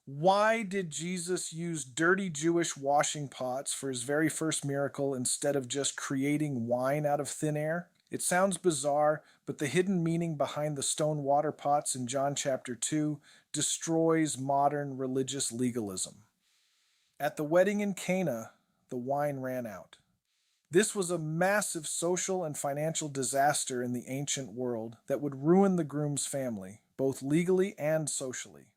Why did Jesus use dirty Jewish washing pots for his very first miracle instead of just creating wine out of thin air? It sounds bizarre, but the hidden meaning behind the stone water pots in John chapter 2 destroys modern religious legalism. At the wedding in Cana, the wine ran out. This was a massive social and financial disaster in the ancient world that would ruin the groom's family, both legally and socially.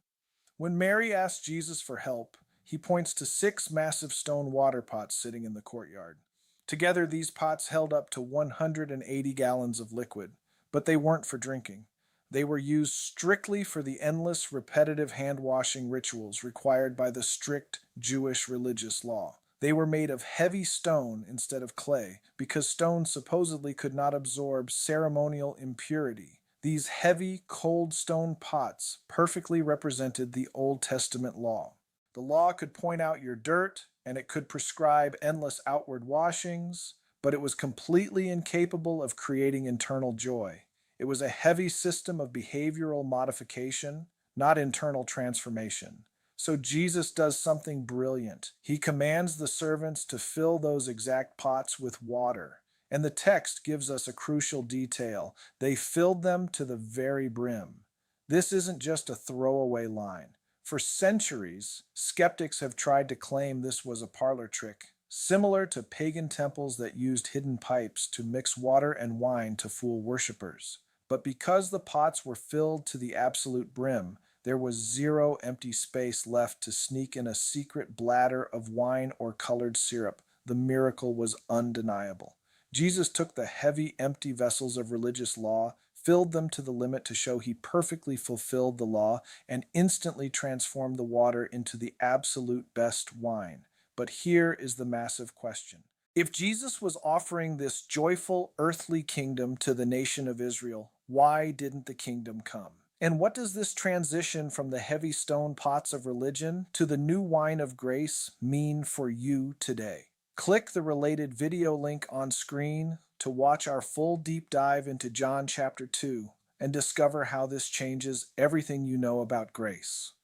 When Mary asks Jesus for help, he points to six massive stone water pots sitting in the courtyard. Together, these pots held up to 180 gallons of liquid, but they weren't for drinking. They were used strictly for the endless, repetitive hand washing rituals required by the strict Jewish religious law. They were made of heavy stone instead of clay because stone supposedly could not absorb ceremonial impurity. These heavy, cold stone pots perfectly represented the Old Testament law. The law could point out your dirt, and it could prescribe endless outward washings, but it was completely incapable of creating internal joy. It was a heavy system of behavioral modification, not internal transformation. So Jesus does something brilliant. He commands the servants to fill those exact pots with water. And the text gives us a crucial detail. They filled them to the very brim. This isn't just a throwaway line. For centuries, skeptics have tried to claim this was a parlor trick, similar to pagan temples that used hidden pipes to mix water and wine to fool worshippers. But because the pots were filled to the absolute brim, there was zero empty space left to sneak in a secret bladder of wine or colored syrup. The miracle was undeniable. Jesus took the heavy, empty vessels of religious law, filled them to the limit to show he perfectly fulfilled the law, and instantly transformed the water into the absolute best wine. But here is the massive question. If Jesus was offering this joyful earthly kingdom to the nation of Israel, why didn't the kingdom come? And what does this transition from the heavy stone pots of religion to the new wine of grace mean for you today? Click the related video link on screen to watch our full deep dive into John chapter 2 and discover how this changes everything you know about grace.